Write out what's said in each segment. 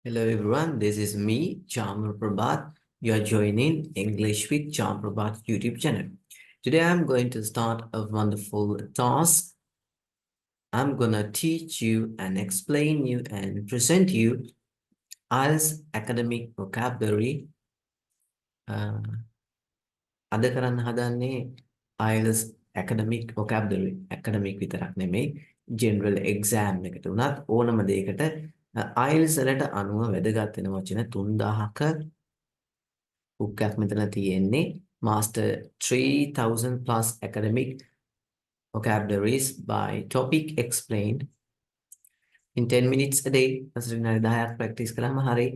Hello everyone, this is me, Chamr Prabhat. You are joining English with Cham Prabhat YouTube channel. Today I'm going to start a wonderful task. I'm gonna teach you and explain you and present you IELTS academic vocabulary. අද කරන්න හදන්නේ IELTS academic vocabulary. academic විතරක් නෙමෙයි general exam එකට උනත් ඕනම දෙයකට IELTS වලට අනුව වැදගත් වෙන වචන 3000ක බුක්යක් මෙතන තියෙන්නේ master 3000 plus academic vocabularies by topic explained in 10 minutes a day. විනාඩි 10ක් practice කරාම හරි.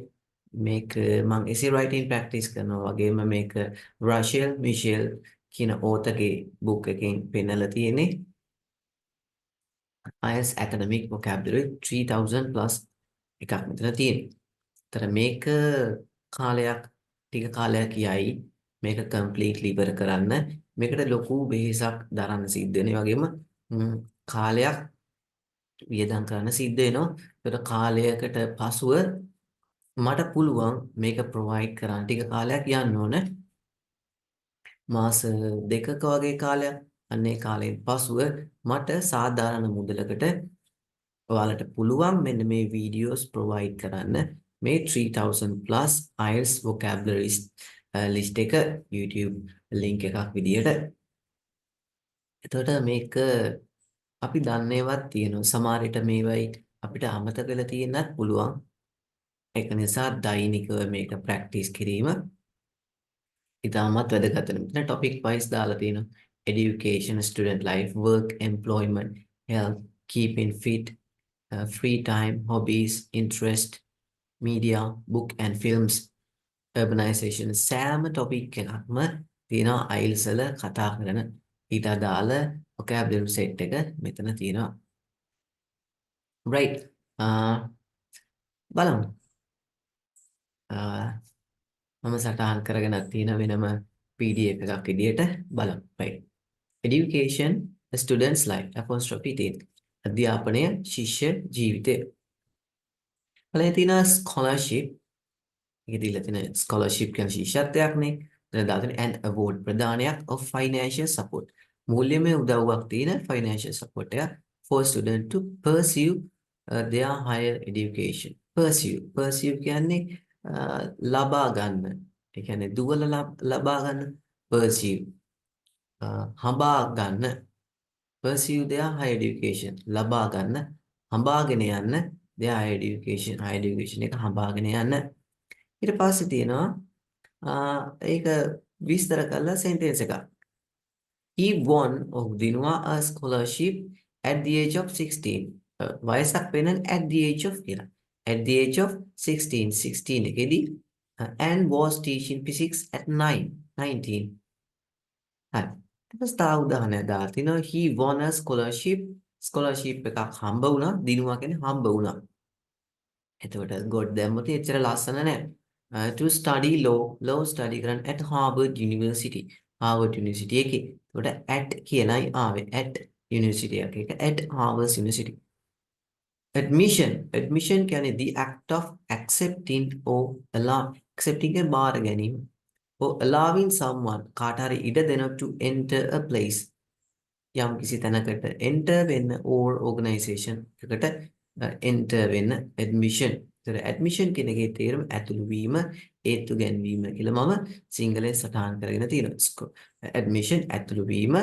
මේක මම essay writing practice කරනවා වගේම මේක රෂෙල් මිෂෙල් කියන authorගේ book එකෙන් පෙන්නලා තියෙන්නේ IELTS academic vocabulary 3000 plus එකක් මෙතන තියෙනවා. තර මේක කාලයක් ටික කාලයක් යයි මේක කම්ප්ලීට්ලි ඉවර කරන්න. මේකට ලොකු වෙහෙසක් දරන්න සිද්ධ වෙන. ඒ වගේම කාලයක් වියදම් කරන්න සිද්ධ වෙනවා. ඒකට කාලයකට පසුව මට පුළුවන් මේක ප්‍රොවයිඩ් කරන්න. ටික කාලයක් යන්න ඕන. මාස දෙකක වගේ කාලයක්. අන්නේ කාලයෙන් පසුව මට සාධාරණ මුදලකට ඔයාලට පුළුවන් මෙන්න මේ වීඩියෝස් ප්‍රොවයිඩ් කරන්න. මේ 3000 plus IELTS vocabularies list එක YouTube link එකක් විදියට. එතකොට මේක අපි දන්නේවත් තියෙනවා. සමහර විට මේවයි අපිට අමතක වෙලා තියෙන්නත් පුළුවන්. ඒක නිසා දෛනිකව මේක ප්‍රැක්ටිස් කිරීම ඉතාමත් වැදගත් වෙනවා. මෙතන topic wise දාලා තියෙනවා. Education, student life, work, employment, health, keeping fit, free time, hobbies, interest, media, book and films, urbanization සෑම topic එකක්ම තියෙනවා IELTS වල කතා කරන ඊට අදාළ vocabulary set එක මෙතන තියෙනවා. right බලමු. මම සටහන් කරගෙන තියෙන වෙනම PDF එකක් විදියට බලමු. right education a student's life apostrophe T අධ්‍යාපනය ශිෂ්‍ය ජීවිතය. බලන්න තියෙනවා scholarship. ඒක දීලා තියෙන scholarship කියන ශිෂ්‍යත්වයක්නේ. දැන් දාලා තියෙන an award ප්‍රදානයක් of financial support. මූල්‍යමය උදව්වක් තියෙන financial support එක for student to pursue their higher education. pursue කියන්නේ ලබා ගන්න. ඒ කියන්නේ දුවල ලබා ගන්න pursue. හඹා ගන්න pursue their higher education. ලබා ගන්න හඹාගෙන යන්න their higher education එක හඹාගෙන යන්න. ඊට පස්සේ තියෙනවා ඒක විස්තර කරලා sentence එකක්. He won දිනුවා a scholarship at the age of 16. වයසක් වෙනන් at the age of කියලා. At the age of 16 එකේදී and was teaching physics at 19. හරි. ඊට පස්සේ තව උදාහරණයක් දාලා තිනවා he won a scholarship එකක් හම්බ වුණා. දිනුවා කියන්නේ හම්බ වුණා. එතකොට God දැම්මොත් එච්චර ලස්සන නෑ. To study law study කරන්න at Harvard University එකේ. එතකොට at කියලායි ආවේ. at university එකක at Harvard University. admission කියන්නේ the act of accepting or accepting එක බාර ගැනීම or allowing someone කාට හරි ඉඩ දෙන to enter a place යම් කිසි තැනකට enter වෙන්න or organization එකකට enter වෙන්න admission. ඒතර admission කියන එකේ තේරුම ඇතුළු වීම, ඒත්තු ගැන්වීම කියලා මම සිංහලෙන් සටහන් කරගෙන තියෙනවා. admission ඇතුළු වීම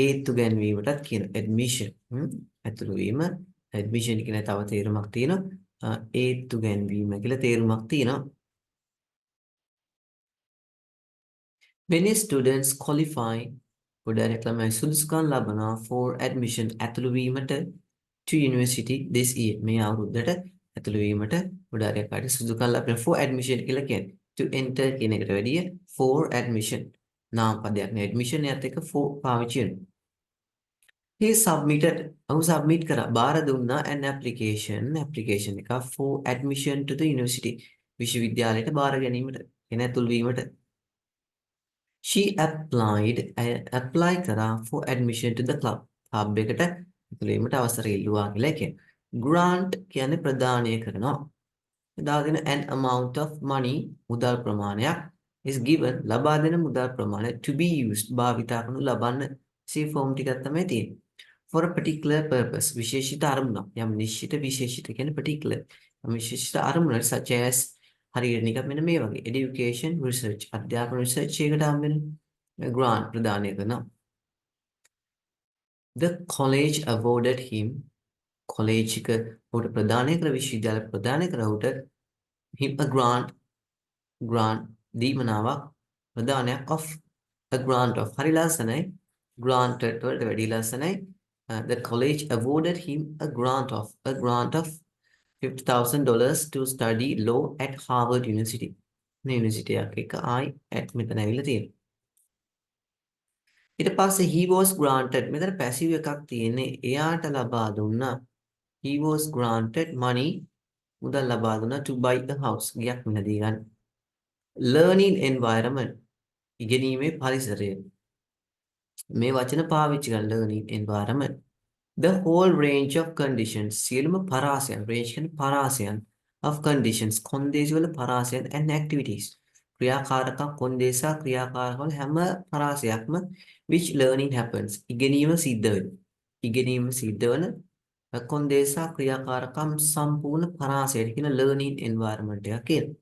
ඒත්තු ගැන්වීමටත් කියන admission ඇතුළු වීම admission කියන තව තේරුමක් තියෙනවා. ඒත්තු ගැන්වීම කියලා තේරුමක් තියෙනවා. Many students qualify ගොඩාක් ළමයි සුදුසුකම් ලබනවා for admission ඇතුළු වීමට to university this year මේ අවුරුද්දට ඇතුළු වීමට ගොඩාක් අයට සුදුසුකම් ලබන for admission කියලා කියන්නේ to enter කියන එකට වැඩිය for admission නාම පදයක් නේ admission එකත් එක්ක for පාවිච්චි වෙනවා. He submitted ඔහු submit කරා බාර දුන්නා an application එක for admission to the university විශ්වවිද්‍යාලයට බාර ගැනීමට එන ඇතුළු වීමට. She apply කරා for admission to the club එකට ඇතුළු වීමට අවසර ඉල්ලුවා කියලා කියන්නේ. grant කියන්නේ ප්‍රදානය කරනවා. එදා දෙන an amount of money මුදල් ප්‍රමාණයක් is given ලබා දෙන මුදල් ප්‍රමාණය to be used භාවිතා කරනු ලබන්න C form ටිකක් තමයි තියෙන්නේ. For a particular purpose විශේෂිත අරමුණක්. යම් නිශ්චිත විශේෂිත කියන්නේ particular. යම් විශේෂිත අරමුණක් such as හරියට නිකන් මෙන්න මේ වගේ education research අධ්‍යාපන research එකකට හම් වෙන grant ප්‍රදානය කරනවා. The college awarded him college එක උට ප්‍රදානය කර විශ්වවිද්‍යාල ප්‍රදානය කර උට him a grant දීමනාවක් ප්‍රදානයක් of a grant of හරි ලස්සනයි granted වලට වැඩි ලස්සනයි the college awarded him a grant of $50,000 to study law at Harvard University university එකක ආයි at මෙතන ඇවිල්ලා තියෙනවා ඊට පස්සේ he was granted මෙතන passive එකක් තියෙන්නේ එයාට ලබා දුන්නා he was granted money මුදල් ලබා දුන්නා to buy a house ගයක් මිලදී ගන්න learning environment ඉගෙනීමේ පරිසරය මේ වචන පාවිච්චි කරන learning environment the whole range of conditions සියලුම පරාසයන් range කියන්නේ පරාසයන් of conditions කොන්දේසි වල පරාසයන් and activities ක්‍රියාකාරකම් කොන්දේසා ක්‍රියාකාරකම් හැම පරාසයක්ම which learning happens ඉගෙනීම සිද්ධ වෙන කොන්දේසා ක්‍රියාකාරකම් සම්පූර්ණ පරාසයට කියන learning environment එකක් කියලා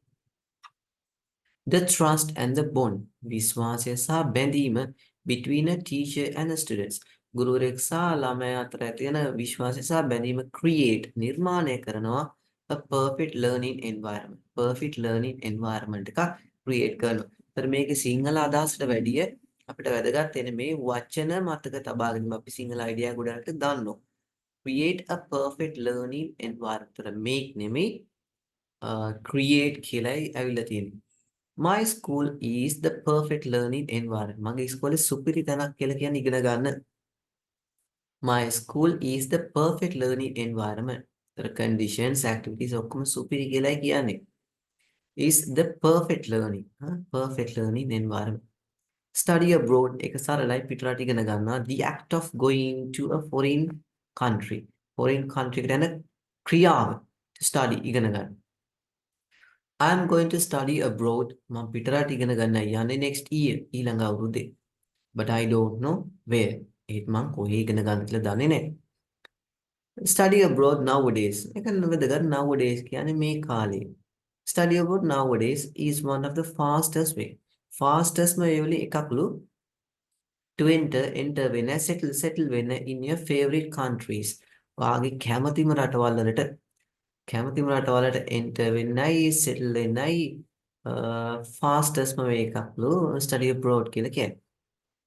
the trust and the bond විශ්වාසය සහ බැඳීම between a teacher and a students ගුරුවරයෙක් සහ ළමයා අතර ඇති වෙන විශ්වාසය සහ බැඳීම create නිර්මාණය කරනවා a perfect learning environment එකක් create කරනවා. ඒතර මේකේ සිංහල අදහසට වැඩිය අපිට වැදගත් වෙන්නේ මේ වචන මතක තබා ගැනීම. අපි සිංහල අයිඩියා ගොඩක් දන්නවා. create a perfect learning environment. ඒතර make නෙමෙයි create කියලායි ඇවිල්ලා තියෙන්නේ. My school is the perfect learning environment. මගේ ඉස්කෝලේ සුපිරි තැනක් කියලා කියන්නේ ඉගෙන ගන්න. My school is the perfect learning environment. The conditions, activities ඔක්කොම සුපිරි කියලායි කියන්නේ. Is the perfect learning environment. Study abroad එක සරලයි පිටරට ඉගෙන ගන්නවා. The act of going to a foreign country. Foreign country එකට යන ක්‍රියාව. Study ඉගෙන ගන්න. I am going to study abroad. මම පිටරට ඉගෙන ගන්න යන්නේ next year ඊළඟ අවුරුද්දේ. But I don't know where. ඒත් මම කොහේ ඉගෙන ගන්න කියලා දන්නේ නැහැ. Study abroad nowadays. ඒක වැදගත් nowadays කියන්නේ මේ කාලේ. Study abroad nowadays is one of the fastest way. Fastest way වලින් එකක්ලු to enter වෙන settle වෙන in your favorite countries. වාගේ කැමතිම රටවලට enter වෙන්නයි settle වෙන්නයි fastest way එකක්ලු study abroad කියලා කියන්නේ.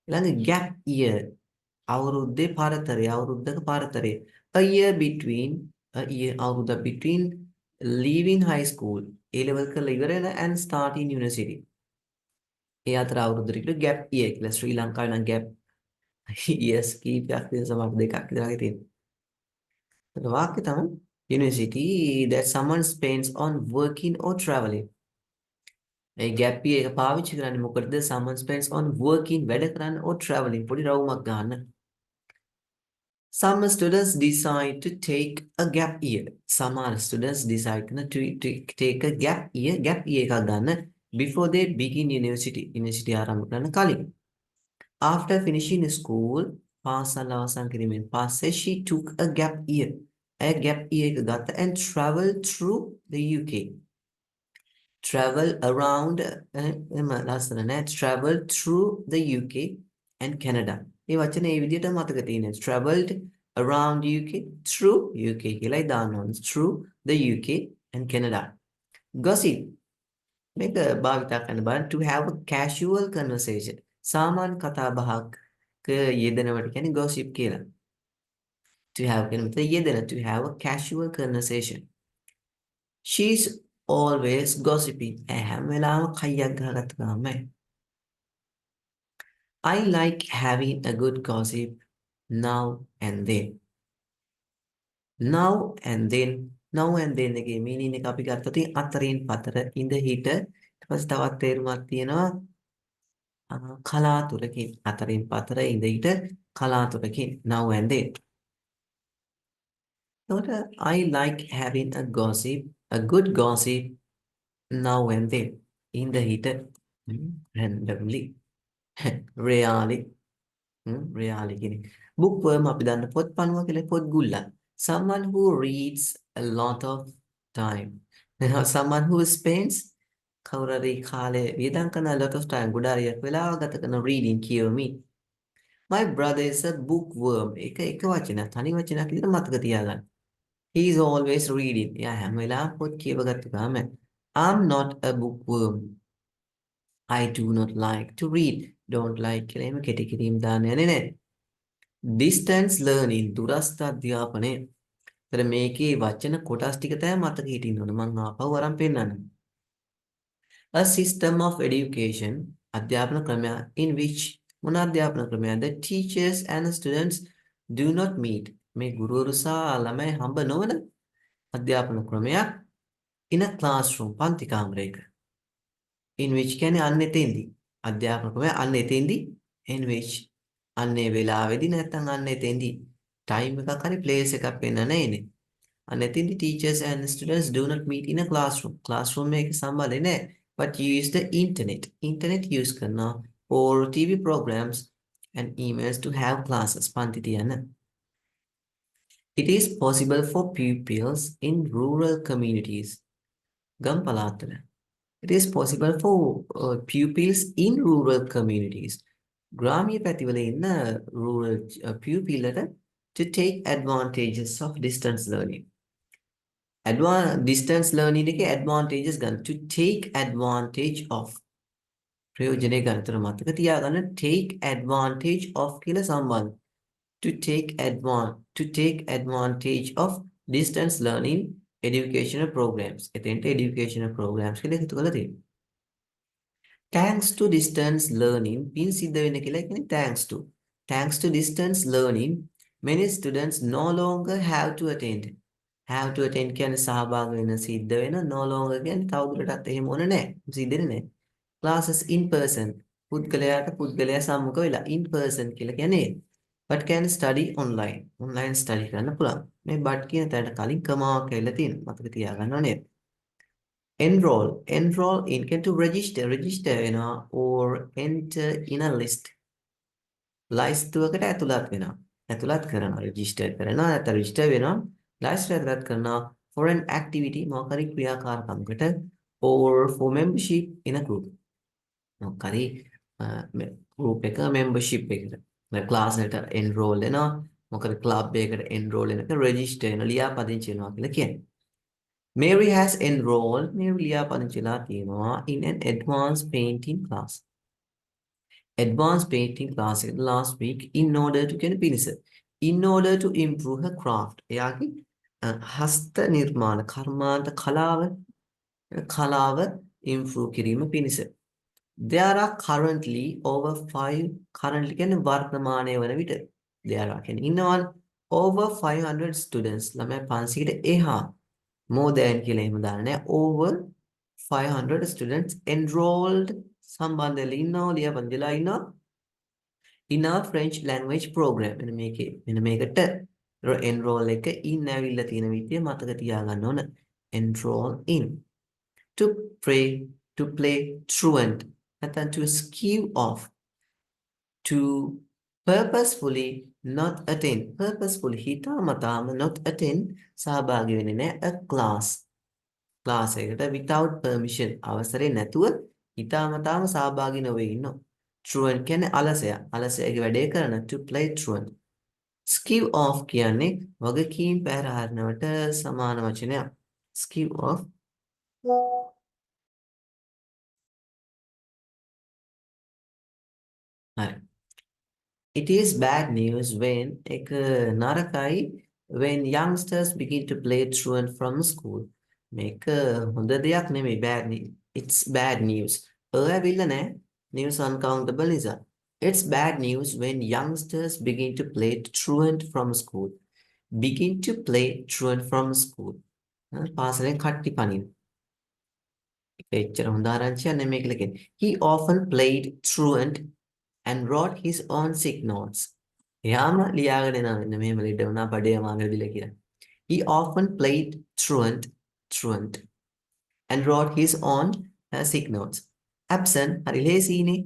ඊළඟ gap year අවුරුද්දක පරතරය a year between leaving high school A level කරලා ඉවර වෙන and starting university ඒ අතර අවුරුද්දකට gap year කියලා ශ්‍රී ලංකාවේ නම් gap years කීපයක් තියෙන සමහර දෙකක් විතර වගේ තියෙනවා වාක්‍ය තමයි university that someone spends on working or traveling A gap year එක පාවිච්චි කරන්නේ මොකටද someone spends on working වැඩ කරන්න or traveling පොඩි රවුමක් ගන්න Some students decide to take a gap year. Some students decide to take a gap year එකක් ගන්න before they begin university. University ආරම්භ කරන්න කලින්. After finishing school, පාසල් අවසන් කිරීමෙන් පස්සේ she took a gap year. A gap year එක ගත්ත and traveled through the UK. Travel around travel through the UK and Canada. මේ වචනේ මේ විදිහට මතක තියෙනවා. Traveled around UK through UK කියලා දාන්න ඕනේ. Through the UK and Canada. Gossip මේක භාවිත කරන්න බලන්න to have a casual conversation. සාමාන්‍ය කතා බහක යෙදෙනවට කියන්නේ gossip කියලා. To have to have a casual conversation. She's always gossiping. හැම වෙලාවෙම කයියක් ගහගත්ත ගමන් I like having a good gossip now and then. Now and then එකේ meaning එක අපි ගත්තොත් අතරින් පතර ඉඳ හිට ඊට පස්සේ තවත් තේරුමක් තියෙනවා කලාතුරකින් අතරින් පතර ඉඳ හිට කලාතුරකින් now and then. I like having a good gossip now and then, in the heater, randomly, rarely, rarely කියන්නේ. Bookworm අපි දන්න පොත් පනුව කියලා පොත් ගුල්ලා. Someone who reads a lot of time. Someone who spends කවුරු හරි කාලේ වියදම් කරන a lot of time ගොඩාරියක් වෙලාව ගත කරන reading කියවමින්. My brother is a bookworm. එක වචනයක් තනි වචනයක් විතර මතක තියාගන්න. He is always reading. එයා හැම වෙලාවෙම පොත් කියව ගත්ත ගාම I'm not a bookworm. I do not like to read. Don't like කියලා එහෙම කෙටි කිරීම දාන්න යන්නේ නැහැ. Distance learning දුරස්ථ අධ්‍යාපනය. ඒතර මේකේ වචන කොටස් ටික තමයි මතක හිටින්න ඕන. මම ආපහු අරන් පෙන්නන්නම්. A system of education අධ්‍යාපන ක්‍රමයක් in which මොන අධ්‍යාපන ක්‍රමයක්ද? Teachers and students do not meet. මේ ගුරුවරු සහ ළමයි හම්බ නොවන අධ්‍යාපන ක්‍රමයක් in a classroom පන්ති කාමරයක. In which කියන්නේ අන්න එතෙන්දී අධ්‍යාපන ක්‍රමය අන්න එතෙන්දී in which අන්නේ වෙලාවේදී නැත්නම් අන්න එතෙන්දී time එකක් හරි place එකක් වෙන්න නැහැනේ. අන්න එතෙන්දී teachers and students do not meet in a classroom. Classroom එකේ සම්බන්ධ නැහැ. But use the internet. Internet use කරනවා or TV programs and emails to have classes. පන්ති තියන්න. It is possible for pupils in rural communities. ගම් පළාත්වල. It is possible for pupils in rural communities. ග්‍රාමීය පැතිවල ඉන්න rural pupilට to take advantages of distance learning. Distance learning එකේ advantages ගන්න. To take advantage of. ප්‍රයෝජනය ගන්නතර මතක තියාගන්න take advantage of කියලා සම්බන්ධ. To take advantage of distance learning educational programs. එතෙන්ට educational programs කියලා එකතු කරලා තියෙනවා. Thanks to distance learning පින් සිද්ධ වෙන කියලා කියන්නේ thanks to. Thanks to distance learning many students no longer have to attend. Have to attend කියන්නේ සහභාගී වෙන සිද්ධ වෙන no longer කියන්නේ තවදුරටත් එහෙම ඕන නැහැ. සිද්ධ වෙන්නේ නැහැ. Classes in person. පුද්ගලයාට පුද්ගලයා සම්මුඛ වෙලා in person කියලා කියන්නේ but can study online. Online study කරන්න පුළුවන්. මේ but කියන තැනට කලින් කමාවක් කියලා තියෙනවා. මතක තියාගන්න ඕනේ. Enroll in can to register වෙනවා or enter in a list. ලයිස්තුවකට ඇතුළත් වෙනවා. ඇතුළත් කරනවා register කරනවා නැත්නම් register වෙනවා. ලයිස්ට් ඇතුළත් කරනවා for an activity මොකක් හරි ක්‍රියාකාරකමකට or for membership in a group. මොකක් හරි group එක membership එකට. class එකට enroll වෙනවා. මොකද club එකකට enroll වෙනක register වෙනවා ලියාපදිංචි වෙනවා කියලා කියන්නේ. Mary has enrolled Mary ලියාපදිංචිලා තියෙනවා in an advanced painting class. Advanced painting class එක last week in order to කියන පිණිස. In order to improve her craft. එයාගේ හස්ත නිර්මාණ කර්මාන්ත කලාව improve කිරීම පිණිස. There are currently over 5 currently කියන්නේ වර්තමානයේ වන විට there are කියන්නේ ඉන්නවා over 500 students ළමයි 500කට එහා more than කියලා එහෙම දාන්නේ over 500 students enrolled සම්බන්ධලා ඉන්නවා ලියපදිලා ඉන්නවා in our French language program මෙන්න මේකට enroll එක in ඇවිල්ලා තියෙන විදිය මතක තියාගන්න ඕන enroll in to play truant නැත්නම් to skew off to purposefully not attend purposefully හිතාමතාම not attend සහභාගී වෙන්නේ නැහැ a class එකකට without permission අවසරේ නැතුව හිතාමතාම සහභාගී නොවේ ඉන්නවා truant කියන්නේ අලසයාගේ වැඩේ කරන to play truant skew off කියන්නේ වගකීම් පැහැර හරිනවට සමාන වචනයක් skew off හරි It is bad news when when youngsters begin to play truant from school. මේක හොඳ දෙයක් නෙමෙයි bad news. It's bad news. ඇවිල්ලා නැහැ. News uncountable නිසා. It's bad news when youngsters begin to play truant from school. Begin to play truant from school. පාසලෙන් කට්ටි පනින. එච්චර හොඳ ආරංචියක් නෙමෙයි කියලා කියන්නේ. He often played truant and wrote his own sick notes. එයාම ලියාගෙන එනවා මෙන්න මෙහෙම ලෙඩ වුණා බඩේ අමාරු වෙලා කියලා. He often played truant and wrote his own sick notes. Absent, හරි ලේසියිනේ.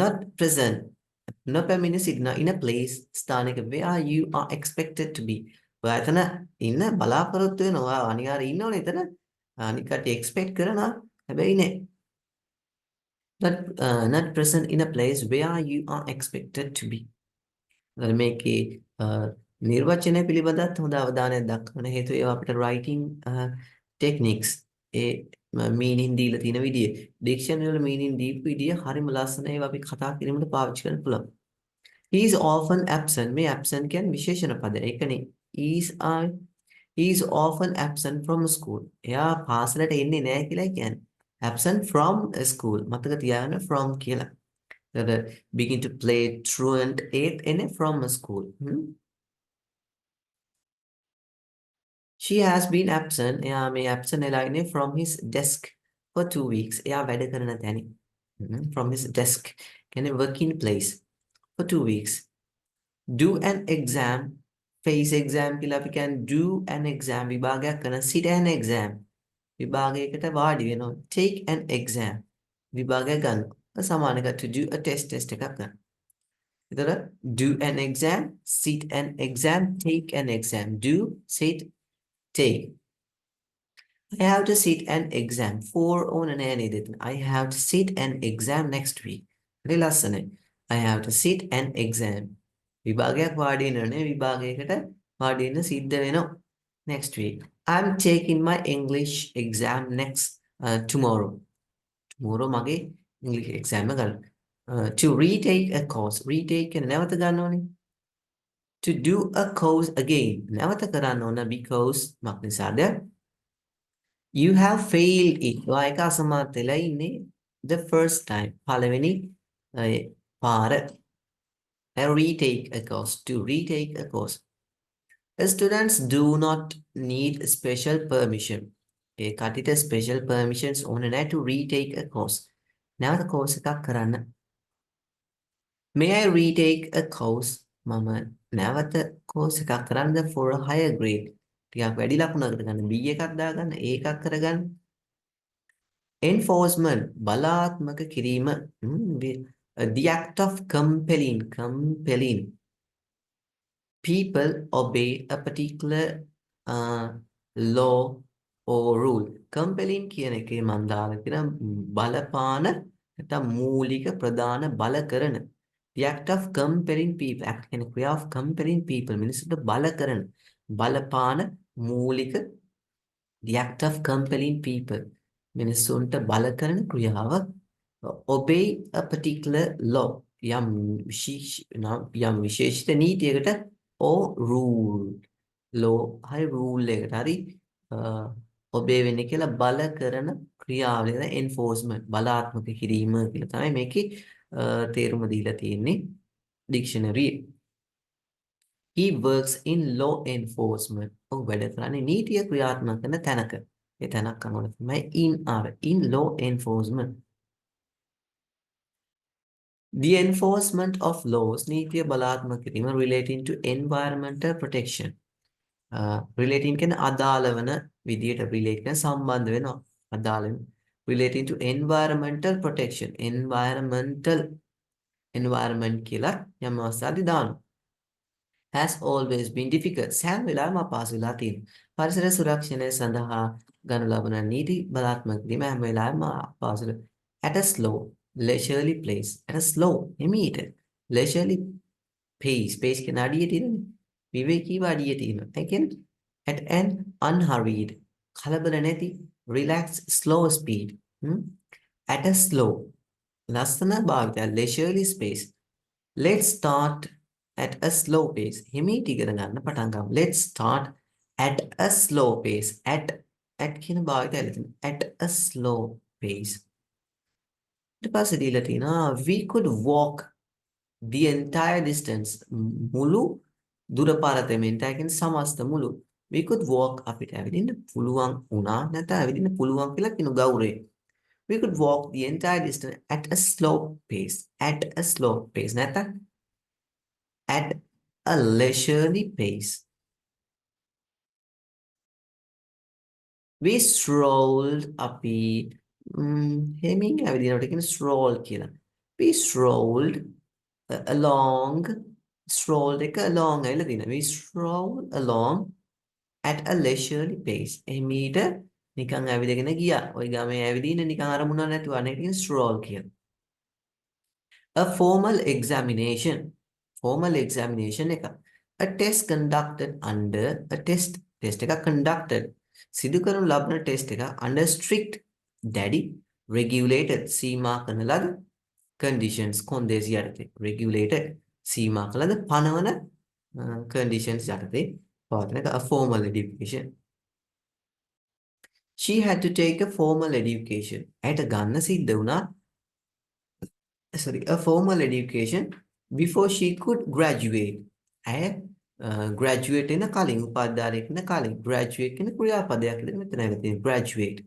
Not present, නොපැමිණ සිටින in a place ස්ථානයක where you are expected to be. ඔයා එතන ඉන්න බලාපොරොත්තු වෙනවා. ඔයා අනිවාර්යයෙන් ඉන්නවනේ එතන. අනික කට්ටිය expect කරනවා. හැබැයි නෑ. Not present in a place where you are expected to be. මේකේ නිර්වචනය පිළිබඳත් හොඳ අවධානයක් දක්වන හේතුව ඒවා අපිට writing techniques ඒ meaning දීලා තියෙන විදිය dictionary වල meaning දීපු විදිය හරිම ලස්සනයි ඒවා අපි කතා කිරීමට පාවිච්චි කරන්න පුළුවන්. He is often absent. මේ absent කියන්නේ විශේෂණ පද. ඒකනේ he is often absent from school. එයා පාසලට එන්නේ නැහැ කියලා කියන්නේ. Absent from a school. මතක තියාගන්න from කියලා. that begin to play truant 8th in from a school. She has been absent. එයා මේ absent වෙලා ඉන්නේ from his desk for 2 weeks. එයා වැඩ කරන තැන. From his desk. කියන්නේ working place for 2 weeks. Do an exam. Face exam කියලා අපි කියන්නේ do an exam විභාගයක් කරන sit an exam. විභාගයකට වාඩි වෙනවා. Take an exam. විභාගයක් ගන්න. සමාන එක to do a test එකක් ගන්න. එතකොට do an exam, sit an exam, take an exam. Do, sit, take. I have to sit an exam for on an name. I have to sit an exam next week. Relasane. I have to sit an exam. විභාගයක් වාඩි වෙනනේ විභාගයකට වාඩි වෙන සිද්ධ වෙනවා next week. I'm taking my English exam tomorrow. Tomorrow මගේ English exam එක ගන්න. To retake a course. Retake එක නැවත ගන්න ඕනේ. To do a course again. නැවත කරන්න ඕන because මක් නිසාද? You have failed it. ඔයා එක අසමත් වෙලා ඉන්නේ the first time. පළවෙනි පාර. A retake a course. To retake a course. Students do not need special permission. A කටිට special permissions ඕන නැහැ to retake a course. නැවත course එකක් කරන්න. May I retake a course? මම නැවත course එකක් කරන්නද for a higher grade. ටිකක් වැඩි ලකුණකට ගන්න B එකක් දාගන්න A එකක් කරගන්න. Enforcement බලාත්මක කිරීම. The act of compelling people obey a particular law or rule. Compelling කියන එකේ මම දාලා තියෙන බලපාන නැත්නම් මූලික ප්‍රධාන බල කරන. The act of compelling people. act කියන ක්‍රියා of compelling people මිනිස්සුන්ට බල කරන බලපාන මූලික the act of compelling people මිනිස්සුන්ට බල කරන ක්‍රියාව obey a particular law යම් විශේෂිත නීතියකට or rule law හරි rule එකට හරි obey වෙන්නේ කියලා බල කරන ක්‍රියාව නේද enforcement බලාත්මක කිරීම කියලා තමයි මේකේ තේරුම දීලා තියෙන්නේ dictionary. He works in law enforcement. ඔහු වැඩ කරන්නේ නීතිය ක්‍රියාත්මක කරන තැනක. ඒ තැනක් අනුව තමයි in law enforcement. The enforcement of laws නීතිය බලාත්මක කිරීම relating to environmental protection. Relating කියන අදාළ වන විදියට relate කරන සම්බන්ධ වෙනවා. අදාළ relating to environmental protection. environment කියලා යම් අවස්ථාවකදී දානවා. Has always been difficult. සෑම වෙලාවෙම අපහසු වෙලා තියෙනවා. පරිසර සුරක්ෂණය සඳහා ගනු ලබන නීති බලාත්මක කිරීම හැම වෙලාවෙම අපහසු. At a slow, leisurely pace. At a slow, immediate, leisurely pace. Pace කියන අඩිය තියෙනනේ. විවේකීව අඩිය තියෙනවා. ඒ කියන්නේ at an unhurried, කලබල නැති, relaxed, slow speed. At a slow, ලස්සන භාවිතය, leisurely space. Let's start at a slow pace. හිමීට ඉගෙන ගන්න පටන් ගමු. Let's start at a slow pace. At කියන භාවිතය එතන. At a slow pace. ඊට පස්සේ දීලා තියෙනවා we could walk the entire distance. මුළු දුර පාරතෙම entire කියන්නේ සමස්ත මුළු. We could walk අපිට ඇවිදින්න පුළුවන් වුණා නැත්නම් ඇවිදින්න පුළුවන් කියලා කියන ගෞරවය. We could walk the entire distance at a slow pace. At a slow pace. නැත්නම් at a leisurely pace. We strolled අපි හෙමින් ඇවිදිනකොට කියන stroll කියලා. We strolled along strolled එක along ඇවිල්ලා තියෙනවා. We strolled along at a leisurely pace. එහිමීට නිකන් ඇවිදගෙන ගියා. ওই ගමේ ඇවිදින්න නිකන් අරමුණක් නැතුව අනේ කියන stroll කියලා. A formal examination. Formal examination එක. A test conducted under a test එක conducted. සිදු කරනු ලබන test එක under strict daddy regulated සීමා කරන ලද conditions කොන්දේසි යටතේ regulated සීමා කළ ලද පනවන conditions යටතේ පවතින එක a formal education. She had to take a formal education. ඇයට ගන්න සිද්ධ වුණා a formal education before she could graduate. ඇය graduate වෙන කලින් උපාධිධාරී වෙන කලින් graduate කියන ක්‍රියාපදයක් විදිහට මෙතන ඇවිත් තියෙනවා graduate.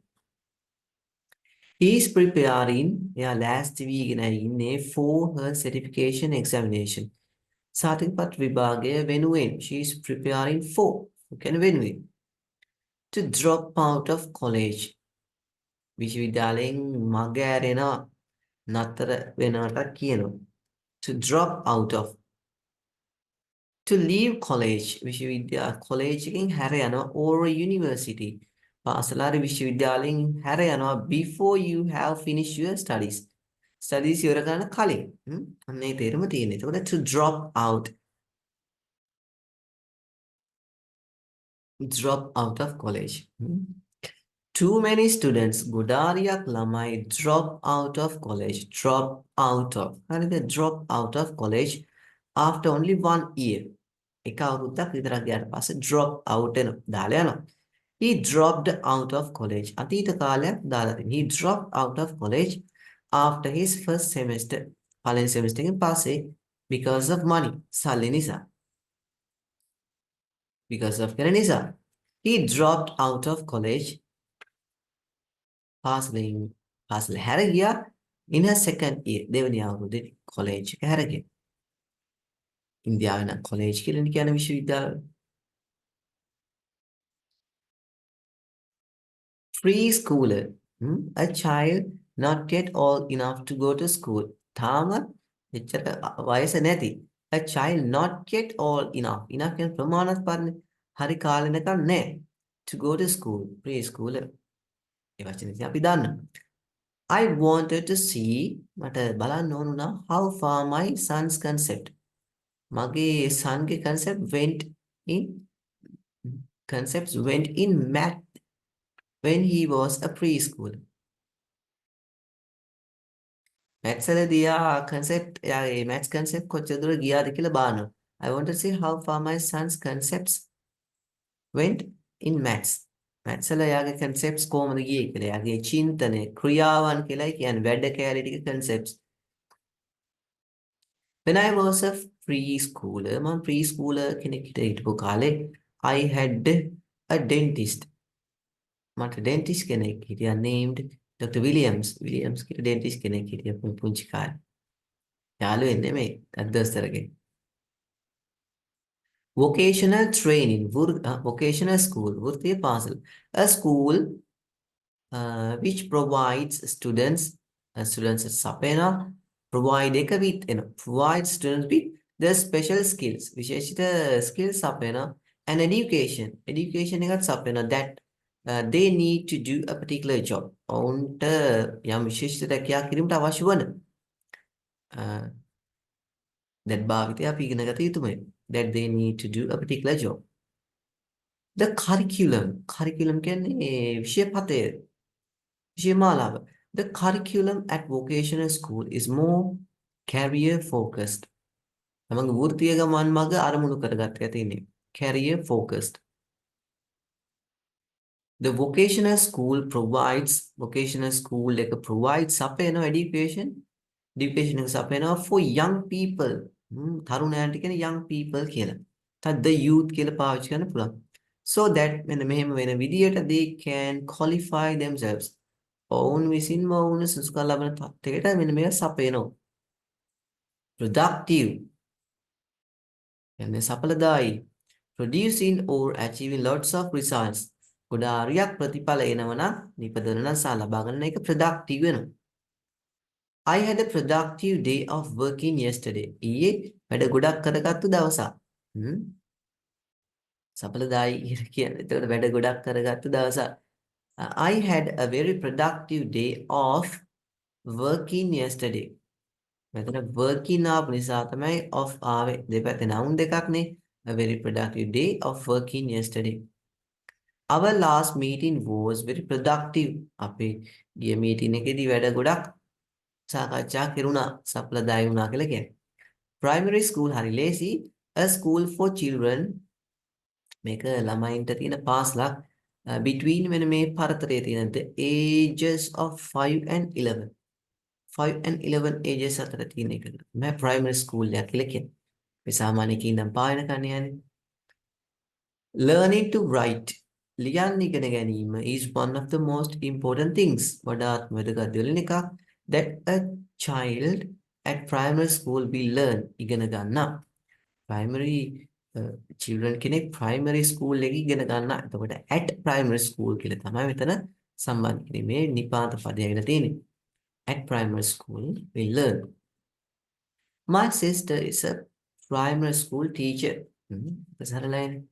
He is preparing එයා ලෑස්ති වීගෙන ඉන්නේ for her certification examination. සාතිකපත් විභාගය වෙනුවෙන් she is preparing for කියන වෙනුවෙන් to drop out of college. විශ්වවිද්‍යාලයෙන් මග ඇරෙනවා නතර වෙනවට කියනවා to drop out of to leave college විශ්වවිද්‍යාල college එකෙන් හැර යනවා or a university පාසලාර විශ්වවිද්‍යාලයෙන් හැර යනවා before you have finished your studies ඉවර කරන්න කලින් අන්න ඒ තේරුම තියෙනවා. එතකොට to drop out of college. Too many students ගොඩාරියක් ළමයි drop out of college. හරිද? drop out of college after only 1 year. එක අවුරුද්දක් විතරක් ගියාට පස්සේ drop out වෙනවා. දාලා යනවා. He dropped out of college. අතීත කාලයක් දාලා තියෙනවා. He dropped out of college after his first semester. පළවෙනි semester එකෙන් පස්සේ because of money. සල්ලි නිසා. Because of කරන නිසා. He dropped out of college. පාසල හැර ගියා in her second year. දෙවෙනි අවුරුද්දේ college එක හැර ගියා. ඉන්දියාවේ නම් college කියලා කියන විශ්වවිද්‍යාල. Preschooler. A child not yet old enough to go to school. තාම එච්චර වයස නැති. A child not yet old enough. enough කියන ප්‍රමාණවත් පරිදි හරි කාලෙනකන් නැහැ. To go to school. Preschooler. ඒ වචනේ ඉතින් අපි දන්නවා. I wanted to see මට බලන්න ඕන වුණා how far my son's concept. මගේ sonගේ concepts went in math when he was a preschooler. maths වලදී යාගේ maths concept කොච්චර දුර ගියාද කියලා බලනවා. I want to see how far my son's concepts went in maths. maths වල යාගේ concepts කොහොමද ගියේ කියලා. යාගේ චින්තනය ක්‍රියාවන් කියලායි කියන්නේ වැඩ කැලේ ටික concepts. When I was a preschooler, මම preschooler කෙනෙක් හිටපු කාලේ I had a dentist. මට dentist කෙනෙක් හිටියා named Dr. Williams කියලා dentist කෙනෙක් හිටියා පුංචි කාලේ. යාළුවෙක් නෙමෙයි අද්දස්තරගේ. Vocational training, vocational school, වෘත්තීය පාසල. A school which provides students සපයන provide එක with provide students with the special skills විශේෂිත skills සපයන and education එකත් සපයන that they need to do a particular job. ඔවුන්ට යම් විශේෂිත රැකියාවක් කිරීමට අවශ්‍ය වන that භාවිතය අපි ඉගෙන ගත යුතුමයි. That they need to do a particular job. The curriculum කියන්නේ විෂයපතය විෂයමාලාව. The curriculum at vocational school is more career focused. තමන්ගේ වෘත්තීය ගමන් මඟ අරමුණු කරගත්ත තියෙන්නේ career focused. The vocational school එක provides සපයන education එක සපයනවා for young people. තරුණයන්ට කියන young people කියලා. තද the youth කියලා පාවිච්චි කරන්න පුළුවන්. So that මෙන්න මෙහෙම වෙන විදියට they can qualify themselves. ඔවුන් විසින්ම ඔවුන් සුසුකම් ලබන තත්ත්වයකට මෙන්න මේක සපයනවා. Productive කියන්නේ සඵලදායි. Producing or achieving lots of results. ගොඩාරියක් ප්‍රතිඵල එනවා නම් නිපදවන නම් සහ ලබා ගන්න එක productive වෙනවා. I had a productive day of working yesterday. ඊයේ වැඩ ගොඩක් කරගත්තු දවසක්. හ්ම්. සඵලදායි කියලා කියන්නේ. එතකොට වැඩ ගොඩක් කරගත්තු දවසක්. I had a very productive day of working yesterday. මෙතන working ආපු නිසා තමයි of ආවේ. දෙපැත්තේ noun දෙකක්නේ. A very productive day of working yesterday. Our last meeting was very productive. අපේ ගිය මීටින් එකේදී වැඩ ගොඩක් සාකච්ඡා කෙරුණා. සඵලදායි වුණා කියලා කියන්නේ. Primary school හරි ලේසි. A school for children මේක ළමයින්ට තියෙන පාසලක් between වෙන මේ පරතරයේ තියෙන the ages of 5 and 11. 5 and 11 ages අතර තියෙන එක. මම primary school එකක් කියලා කියන්නේ. මේ සාමාන්‍ය කීනම් පායන කන්නේ යන්නේ. Learning to write ලියන්න ඉගෙන ගැනීම is one of the most important things. වඩාත් වැදගත් දෙවලින් එකක් that a child at primary school will learn ඉගෙන ගන්නා. primary children කෙනෙක් primary school එකේ ඉගෙන ගන්නා. එතකොට at primary school කියලා තමයි මෙතන සම්බන්ධ කිරීමේ නිපාත පදය ඇවිල්ලා තියෙන්නේ. At primary school we learn. My sister is a primary school teacher. සරලයිනේ.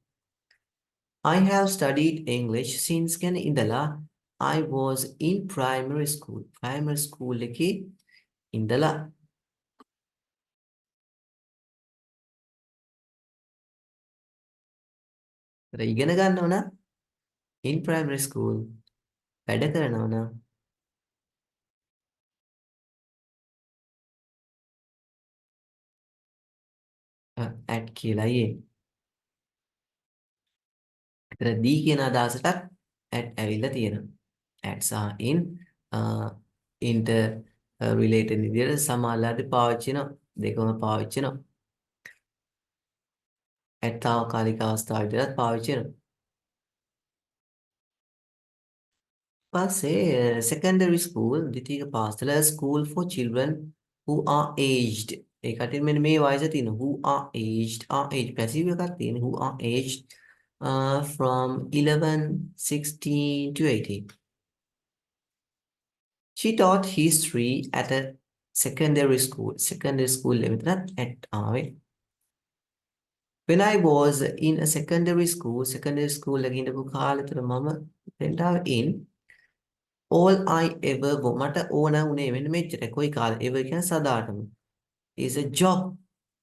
I have studied English since can indala I was in primary school. Primary school එකේ ඉඳලා ඉගෙන ගන්නව නම් in primary school වැඩ කරනව නම් at කියලා යේ. ඒතර D කියන අදහසටත් at ඇවිල්ලා තියෙනවා. at සහ in inter related විදිහට සමානලාදී පාවිච්චි වෙනවා. දෙකම පාවිච්චි වෙනවා. at තාවකාලික අවස්ථාව විදිහට පාවිච්චි වෙනවා. පස්සේ secondary school ද්විතීක පාසල school for children who are aged. ඒ කටින් මෙන්න මේ වයස තියෙනවා. who are aged passive එකක් තියෙනවා. who are aged from 11, 16 to 18. She taught history at a secondary school. Secondary school මෙතනත් at ආවේ. When I was in a secondary school එකේ ඉඳපු කාලේ තුර මම දෙන්ට in all I ever මට ඕන උනේ මෙන්න මෙච්චර. කොයි කාලේ ever කියන්නේ සදාටම. is a job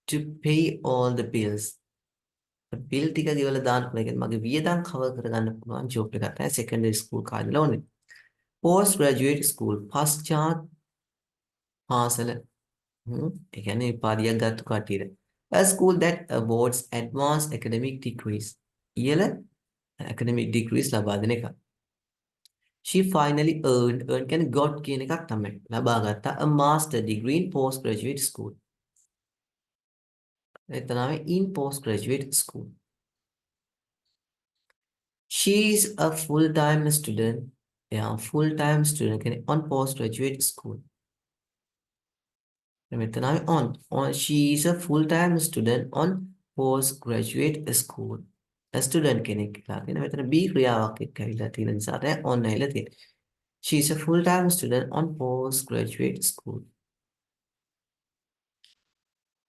to pay all the bills. bill ටික ගෙවලා දාන්න පුළුවන්. ඒ කියන්නේ මගේ වියදම් cover කරගන්න පුළුවන් job එකක් තමයි secondary school කාලේ ඕනේ. post graduate school පශ්චාත් පාසල. ඒ කියන්නේ පාඩියක් ගත්ත කටියට. A school that awards advanced academic degrees. ඉහළ academic degrees ලබා දෙන එක. She finally earn කියන්නේ got කියන එකක් තමයි. ලබා ගත්තා a master degree in postgraduate school. එතනම in postgraduate school. She is a full-time student. full-time student කියන්නේ on postgraduate school. මෙතනම on. She is a full-time student on postgraduate school. A student කෙනෙක් කියලා තියෙන. මෙතන be ක්‍රියාවක් එක්ක ඇවිල්ලා තියෙන නිසා තමයි on ඇවිල්ලා තියෙන්නේ. She is a full-time student on postgraduate school.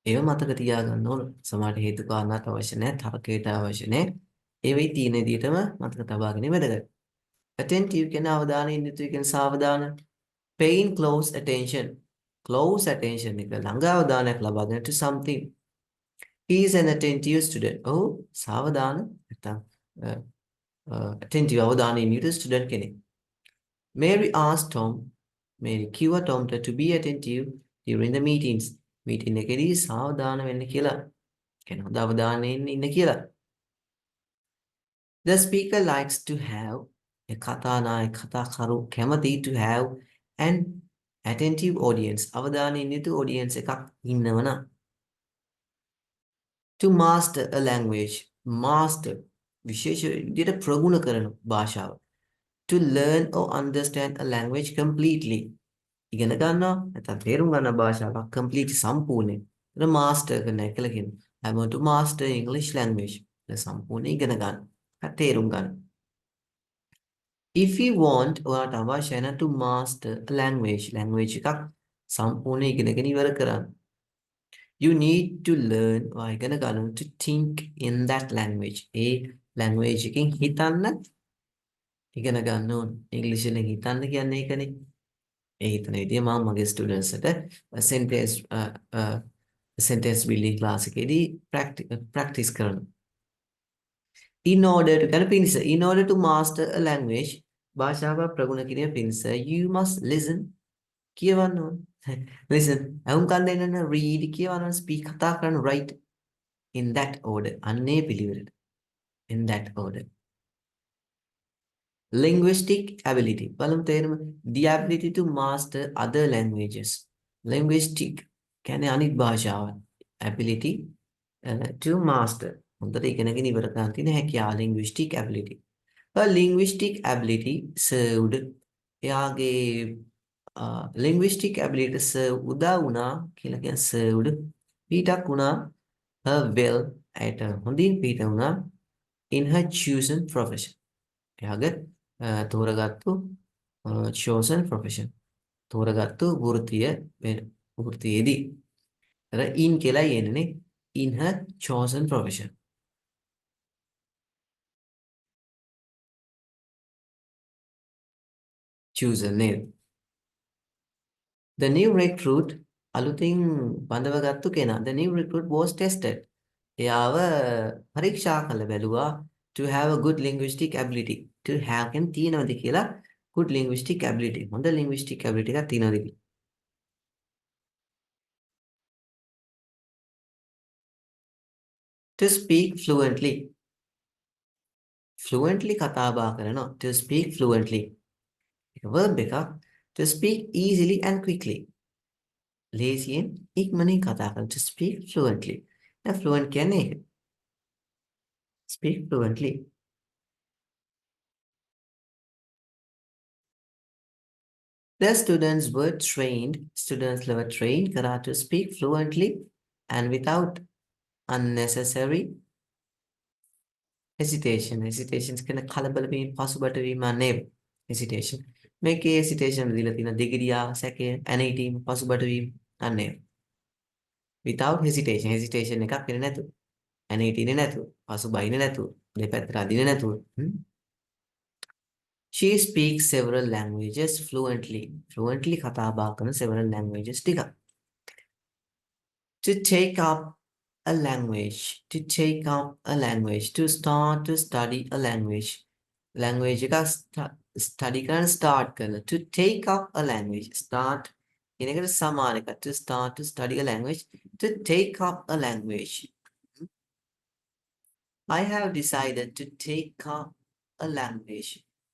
ඒව මතක තියාගන්න ඕන. සමහරට හේතු කාරණාත් අවශ්‍ය නැහැ, තර්කයට අවශ්‍ය නැහැ. ඒ වෙයි තියෙන විදිහටම මතක තබා ගැනීම වැදගත්. Attentive කියන අවධානයෙන් යුතුයි කියන සාවධාන. Paying close attention. Close attention එක ළඟ අවධානයක් ලබා දෙන්න to something. He is an attentive student. ඔහු සාවධාන නැත්නම් attentive අවධානයෙන් යුතු student කෙනෙක්. Mary asked Tom. Mary කිව්වා Tomට to be attentive during the meetings. meeting එකේදී සාවධාන වෙන්න කියලා. කියන හොඳ අවධානයෙන් ඉන්න කියලා. The speaker likes to have කතාකරු කැමති to have an attentive audience. අවධානයෙන් යුතු audience එකක් ඉන්නවනම්. To master a language. Master විශේෂ විදිහට ප්‍රගුණ කරන භාෂාව. To learn or understand a language completely. ඉගෙන ගන්නවා නැත්නම් තේරුම් ගන්න භාෂාවක් complete සම්පූර්ණයෙන්. ඒක master කරන එක කියලා කියනවා. I want to master English language. ඒක සම්පූර්ණයෙන් ඉගෙන ගන්න. තේරුම් ගන්න. if you want ඔයාට අවශ්‍යයි නම් to master a language එකක් සම්පූර්ණ ඉගෙනගෙන ඉවර කරන්න. You need to learn ඔයා ඉගෙන ගන්න to think in that language. A language එකෙන් හිතන්න ඉගෙන ගන්න ඕන. ඉංග්‍රීසියෙන් හිතන්න කියන්නේ ඒකනේ. ඒ හිතන විදිය මම මගේ ස්ටුඩන්ට්ස් sentence building class එකේදී practice කරනවා. In order to kind of පිණිස in order to master a language භාෂාව ප්‍රගුණ කිරීම පිණිස you must listen කියවන්න ඕන. listen අහුම්කන් දෙන්න read කියවන්න speak කතා කරන්න write in that order අන්නේ පිළිවෙලට in that order. Linguistic ability බලමු තේරුම the ability to master other languages. Linguistic කියන්නේ අනිත් භාෂාවන් ability to master හොඳට ඉගෙනගෙන ඉවර කරන්න තියෙන හැකියාව linguistic ability. A linguistic ability served එයාගේ linguistic ability serve උදා වුණා කියලා කියන්නේ served පිටක් වුණා her well at හොඳින් පිට වුණා in her chosen profession. එයාගේ තෝරගත්තු chosen profession තෝරගත්තු වෘත්තියේදී අර in කියලා යන්නේ in her chosen profession. chosen name. The new recruit අලුතින් බඳවගත්තු කෙනා the new recruit was tested. එයාව පරීක්ෂා කළ බැලුවා to have a good linguistic ability. to have කියන තියෙනවද කියලා good linguistic ability. හොඳ linguistic ability එකක් තියෙනවද කියලා. To speak fluently. fluently කතා බහ කරනවා. to speak fluently. verb එකක් to speak easily and quickly. ලේසියෙන් ඉක්මනින් කතා කරන to speak fluently. දැන් fluent කියන්නේ ඒක. speak fluently. The students were trained කරා to speak fluently and without unnecessary hesitations කියන කලබල වීම පසුබට වීම නේ hesitation. මේකේ hesitation දීලා තියෙන දෙගිඩියා සැකය ඇනීටීම පසුබට වීම අනේ without hesitation එකක් වෙන්නේ නැතුව ඇනීටිනේ නැතුව පසුබයිනේ නැතුව දෙපැත්තට අදින්නේ නැතුව She speaks several languages fluently කතා බහ කරන several languages ටිකක්. To take up a language to start to study a language එකක් study කරන start කරන to take up a language start කියන එකට සමාන එකක් to start to study a language to take up a language. I have decided to take up a language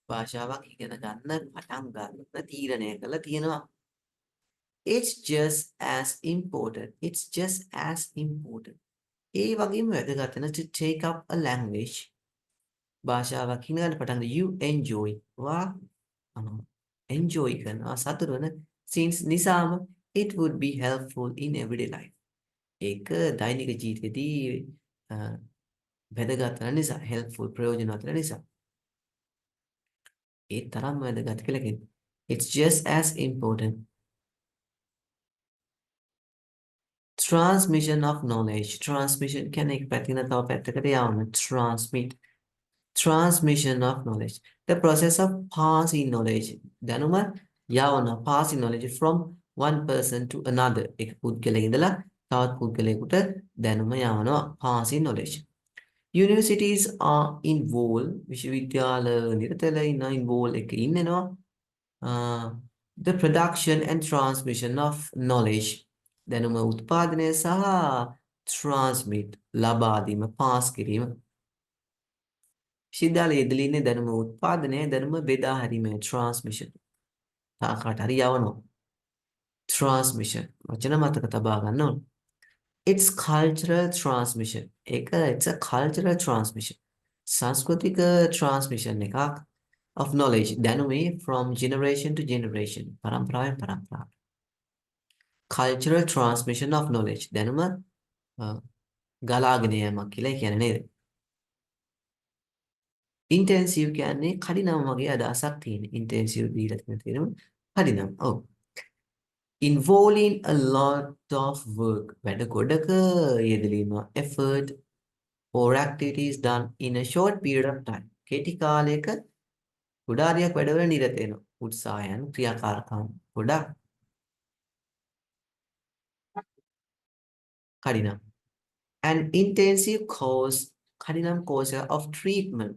භාෂාවක් ඉගෙන ගන්න පටන් ගන්න තීරණය කළා තියෙනවා. It's just as important ඒ වගේම වැදගත් වෙන to take up a language භාෂාවක් ඉගෙන ගන්න පටන් you enjoy වා enjoy කරනවා සතුට වෙන since නිසාම it would be helpful in everyday life ඒක දෛනික ජීවිතේදී වැදගත් වෙන නිසා helpful ප්‍රයෝජනවත් වෙන නිසා ඒ තරම්ම වැදගත් කියලා කියනවා. It's just as important. Transmission of knowledge. Transmission කියන්නේ එක පැත්තකින් තව පැත්තකට යවන transmission of knowledge. The process of passing knowledge. දැනුම යවන passing knowledge from one person to another. එක පුද්ගලයෙක් ඉඳලා තවත් පුද්ගලයෙකුට දැනුම යවනවා passing knowledge. Universities are involved විශ්වවිද්‍යාල නිරතල ඉන්න involved එක ඉන්නවා the production and transmission of knowledge දැනුම උත්පාදනය සහ transmit ලබා දීම pass කිරීම විශ්වවිද්‍යාල යෙදලා ඉන්නේ දැනුම උත්පාදනය දැනුම බෙදා හැරීම transmission තාකට හරි යවනවා transmission වචන මතක තබා ගන්න ඕනේ. It's cultural transmission. It's a cultural transmission. සංස්කෘතික transmission එකක් of knowledge. දැනුමේ from generation to generation. පරම්පරාවෙන් පරම්පරාවට. Cultural transmission of knowledge. දැනුම ගලාගෙන යෑමක් කියලා කියන්නේ නේද? intensive කියන්නේ කඩිනම් වගේ අදහසක් තියෙන. intensive දීලා තියෙනවා. කඩිනම්. ඔව්. Involving a lot of work. වැඩ ගොඩක යෙදලීම effort or activities done in a short period of time. කෙටි කාලයක ගොඩාරියක් වැඩවල නිරත වෙනවා. උත්සාහයන් ක්‍රියාකාරකම් ගොඩක් කඩිනම්. An intensive course කඩිනම් course of treatment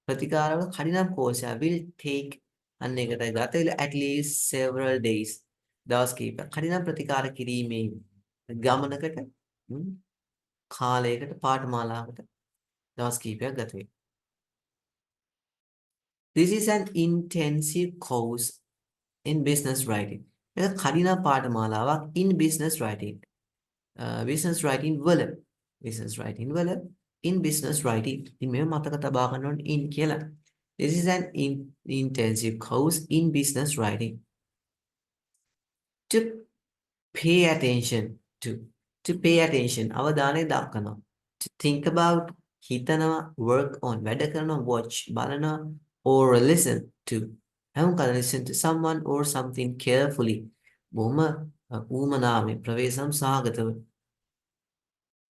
ප්‍රතිකාරවල කඩිනම් course will take අන්න ඒකටයි ගත වෙලා at least several days දවස් කිහිපයක් කඩිනම් ප්‍රතිකාර කිරීමේ ගමනකට කාලයකට පාඨමාලාවකට දවස් කිහිපයක් ගත වෙනවා. This is an intensive course in business writing. ඒක කඩිනම් පාඨමාලාවක් in business writing. business writing වල in business writing ඉතින් මේව මතක තබා ගන්න ඕනේ in කියලා. This is an intensive course in business writing. To pay attention to pay attention අවධානය දක්වනවා. To think about හිතනවා work on වැඩ කරනවා watch බලනවා or listen to listen to someone or something carefully බොහොම ඌමනාවෙන් ප්‍රවේශම් සහගතව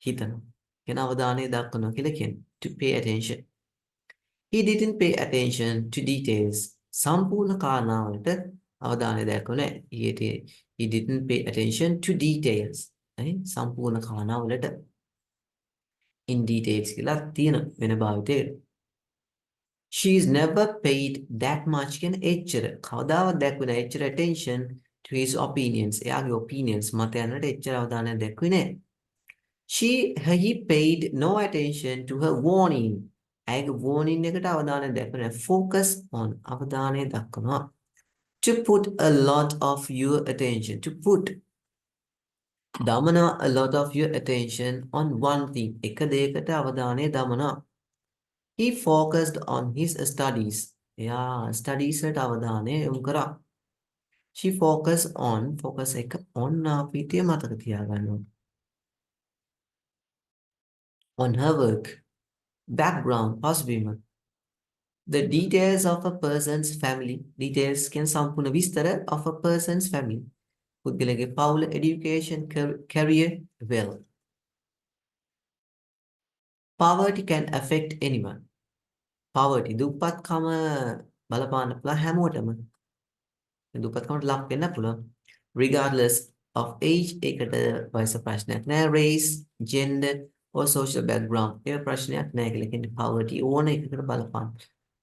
හිතනවා. කියන අවධානය දක්වනවා කියලා කියන්නේ. To pay attention. He didn't pay attention to details. සම්පූර්ණ කාරණාවලට අවධානය දක්වන්නේ නැහැ. He didn't pay attention to details. සම්පූර්ණ කාරණාවලට in details කියලා තියෙන වෙන භාවිතයකට. She's never paid that much කියන එච්චර. කවදාවත් දැක්වෙන එච්චර attention to his opinions. එයාගේ opinions මතයන්ට එච්චර අවධානයක් දැක්වේ නැහැ. He paid no attention to her warning. ඇයගේ warning එකට අවධානය දක්වන්නේ focus on අවධානය දක්වනවා. To put a lot of your attention. To put දමනවා a lot of your attention on one thing. එක දෙයකට අවධානය දමනවා. He focused on his studies. එයා studies වලට අවධානය යොමු කරා. She focused on focus එක on අපිට මතක තියාගන්න ඕනේ. On her work. Background පසුබිම. The details of a person's family. Details කියන සම්පූර්ණ විස්තර of a person's family. පුද්ගලගේ පවුල education career wealth. Poverty can affect anyone. Poverty දුප්පත්කම බලපාන්න පුළුවන් හැමෝටම. දුප්පත්කමට ලක් වෙන්න පුළුවන්. Regardless of age ඒකට වයස ප්‍රශ්නයක් නෑ. Race, gender or social background ඒ ප්‍රශ්නයක් නෑ කියලා කියන්නේ poverty ඕන එකකට බලපාන්න.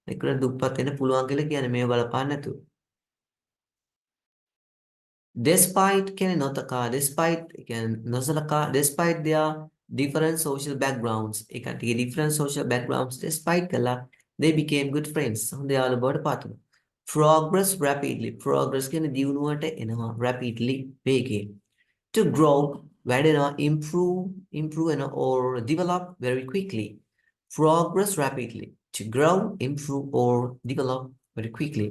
ඒකට දුප්පත් වෙන්න පුළුවන් කියලා කියන්නේ මේව බලපාන්න නැතුව. Despite කියන්නේ නොතකා despite කියන්නේ නොසලකා despite their different social backgrounds A කට්ටියගේ different social backgrounds despite කළා they became good friends. හොඳ යාළුවෝ බවට පත් වුණා. Progress rapidly. Progress කියන්නේ දියුණුවට එනවා rapidly වේගයෙන්. To grow වැඩෙනවා improve or develop very quickly. Progress rapidly. To grow, improve or develop very quickly.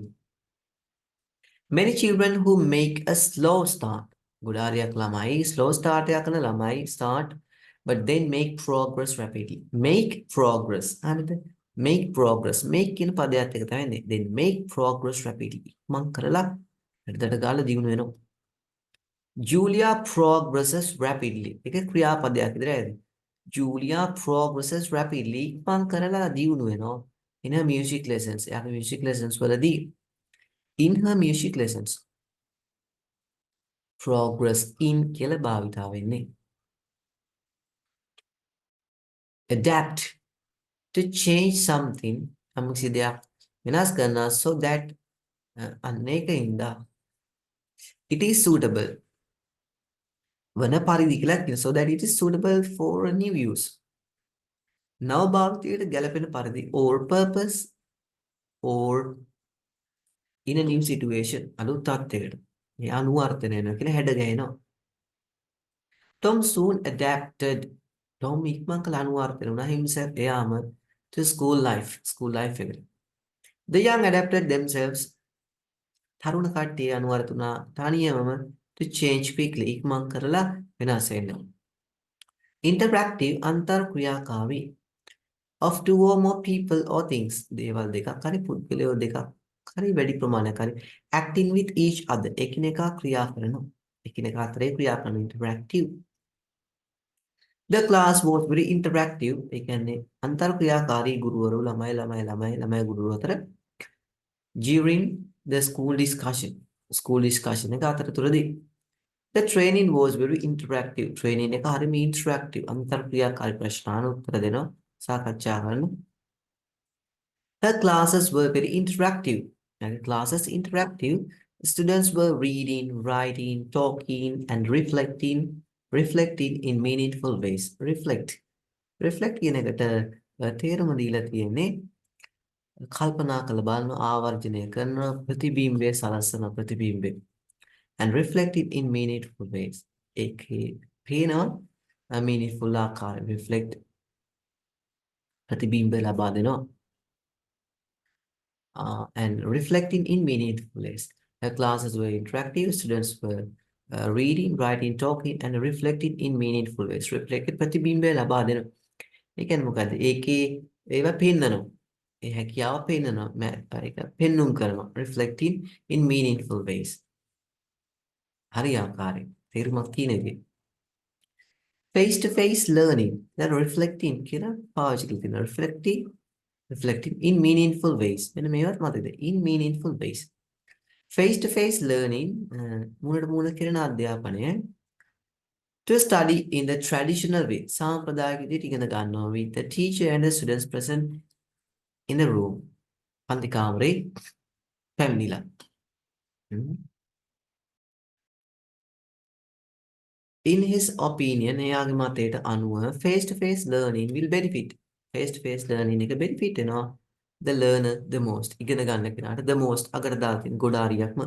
Many children who make a slow start. ගොඩාරියක් ළමයි slow start එකක් කරන ළමයි start but then make progress rapidly. Make progress. හරිද? Make progress. Make කියන පදයට එක තමයි then make progress rapidly. මං කරලා හරියට ගාලා දිනු වෙනවා. Julia progresses rapidly. ඒක ක්‍රියාපදයක් විතරයි. Julia progresses rapidly. මං කරලා දිනු වෙනවා. In her music lessons. එයාගේ music lessons වලදී in her music lessons. Progress in කියලා භාවිතා වෙන්නේ. Adapt. To change something. අමුසි දෙයක් වෙනස් කරනවා so that අනේකින්ද it is suitable. වන පරිදි කියලා කියන so that it is suitable for a new use. නව භාවිතයට ගැලපෙන පරිදි or purpose or in a new situation අලුත් තත්යකට. මේ අනුවර්තනය වෙනවා කියලා හැඩ ගැහෙනවා. Tom soon adapted. Tom ඉක්මන් කළ අනුවර්තන වුණා himself එයාම to school life එකට. The young adapted themselves. තරුණ කට්ටිය අනුවර්ත වුණා තනියමම to change quickly ඉක්මන් කරලා වෙනස් වෙනවා. Interactive අන්තර් ක්‍රියාකාරී. of two or more people or things දේවල් දෙකක් හරි පුද්ගලයෝ දෙකක් හරි වැඩි ප්‍රමාණයක් හරි acting with each other එකිනෙකා ක්‍රියා කරනවා එකිනෙකා අතරේ ක්‍රියා කරන interactive the class was very interactive ඒ කියන්නේ අන්තර් ක්‍රියාකාරී ගුරුවරු ළමයි ගුරුවරු අතර during the school discussion එක අතරතුරදී the training was very interactive training එක හරිම interactive අන්තර් ක්‍රියාකාරී ප්‍රශ්න උත්තර දෙනවා සාකච්ඡා කරනවා her classes were very interactive. And classes interactive. Students were reading, writing, talking, and reflecting in meaningful ways. Reflect කියන එකට තේරුම දීලා තියෙන්නේ කල්පනා කළ බලන ආවර්ජනය කරන ප්‍රතිබිම්බය සලස්සන ප්‍රතිබිම්බය. And reflecting in meaningful ways. ඒකේ පේනවා meaningful ආකාරයෙන් reflect ප්‍රතිබිම්බය ලබා දෙනවා. And reflecting in meaningful ways. The classes were interactive, students were reading, writing, talking, and reflecting in meaningful ways. Reflected ප්‍රතිබිම්බය ලබා දෙනවා. ඒ කියන්නේ මොකද්ද? ඒකේ ඒවා පෙන්නනවා. ඒ හැකියාව පෙන්නනවා. ඒක පෙන්눔 කරනවා. Reflecting in meaningful ways. හරි ආකාරයෙන් තේරුමක් තියෙන විදිහ. Face to face learning. දැන් reflecting කියලා පාවිච්චි කරලා තියෙනවා. Reflecting in meaningful ways. මෙන්න මේවත් මතකද? In meaningful ways. Face-to-face learning මුලට මුල කරන අධ්‍යාපනය to study in the traditional way. සාම්ප්‍රදායික විදිහට ඉගෙන ගන්නවා with the teacher and the students present in the room. පන්ති කාමරේ පැමිණිලා. In his opinion, එයාගේ මතයට අනුව face-to-face learning will benefit. Face-to-face learning එක benefit වෙනවා the learner the most. ඉගෙන ගන්න කෙනාට the most අගට දාලා තියෙන ගොඩාරියක්ම.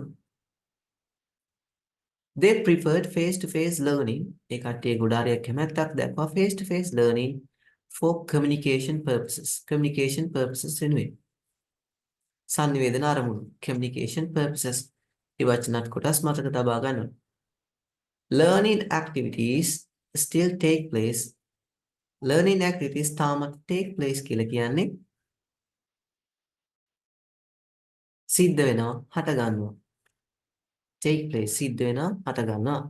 They preferred face-to-face learning. ඒ කට්ටිය ගොඩාරියක් කැමැත්තක් දක්වා face-to-face learning for communication purposes. Communication purposes වෙනුවෙන්. සංනිවේදන අරමුණු. Communication purposes. ඒ වචනත් කොටස් මතක තබා ගන්නවා. Learning activities still take place. Learning activities තාමත් take place කියලා කියන්නේ සිද්ධ වෙනවා හට ගන්නවා. Take place සිද්ධ වෙනවා හට ගන්නවා.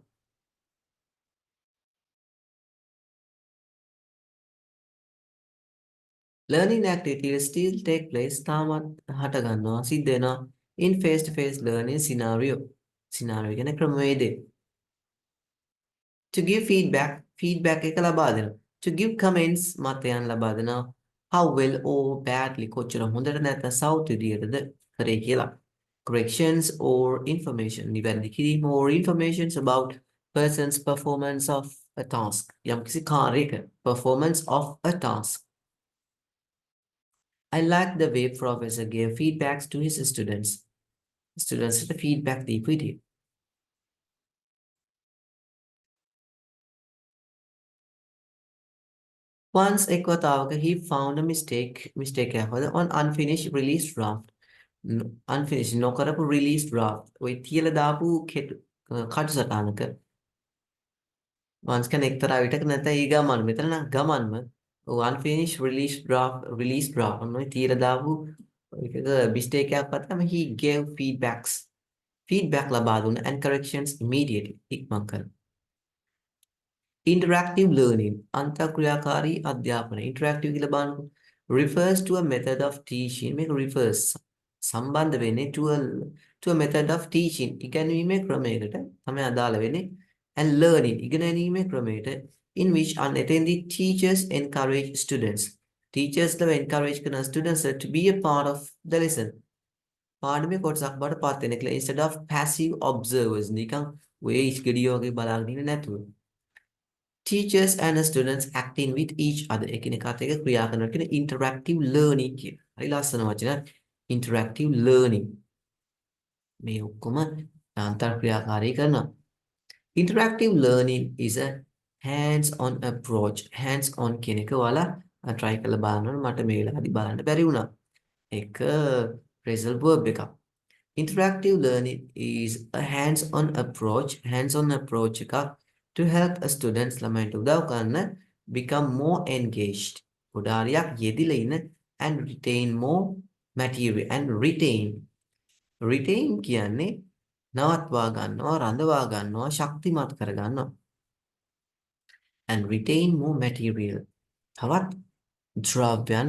Learning activities still take place තාමත් හට ගන්නවා සිද්ධ වෙනවා in face to face learning scenario. Scenario කියන්නේ ක්‍රමවේදය. To give feedback එක ලබා දෙනවා. To give comments මතයන් ලබා දෙනවා. How well or badly කොච්චර හොඳට නැත්නම් සෞත් විදියටද කරේ කියලා. Corrections or information නිවැරදි කිරීම or informations about person's performance of a task. යම්කිසි කාර්යයක performance of a task. I like the way professor gave feedbacks to his students. Students ට feedback දීපු විදිය. Once එක් වතාවක he found a mistake on unfinished release draft. Unfinished නොකරපු release draft. ඔය තියලා දාපු කටු සටහනක once කියන්නේ එක්තරා විටක නැත්නම් ඊ ගමන් මෙතන නම් ගමන්ම unfinished release draft ඔන්න තියලා දාපු එකක mistake එකක් පස්සම he gave feedback ලබා දුන්න and corrections immediately ඉක්මන් කරනවා. Interactive learning අන්තක්‍රියාකාරී අධ්‍යාපනය interactive කියලා බලන්න refers to a method of teaching මේක refers සම්බන්ධ වෙන්නේ to a method of teaching ඉගෙනීමේ ක්‍රමයකට තමයි අදාළ වෙන්නේ and learning ඉගෙන ගැනීමේ ක්‍රමයට in which unattended teachers encourage students encourage කරන students to be a part of the lesson පාඩමේ කොටසක් බවට පත් වෙන කියලා instead of passive observers නිකන් ඔය ඉස්කඩියෝ වගේ බලාගෙන ඉන්නේ නැතුව teachers and students acting with each other එකිනෙකාත් එක්ක ක්‍රියා කරනවා කියන interactive learning කියන. හරි ලස්සන වචනයක් interactive learning. මේ ඔක්කොම අන්තර්ක්‍රියාකාරී කරනවා. Interactive learning is a hands-on approach. Hands-on කියන එක ඔයාලා try කරලා බලන්න මට මේ වෙලාවදී බලන්න බැරි වුණා. ඒක phrasal verb එකක්. Interactive learning is a hands-on approach එකක් to help students ළමයින්ට උදව් කරන්න become more engaged උඩාරියක් යෙදිලා ඉන්න and retain more material and retain කියන්නේ නවත්වා ගන්නවා රඳවා ගන්නවා ශක්තිමත් කර ගන්නවා and retain more material තවත් ද්‍රව්‍යයන්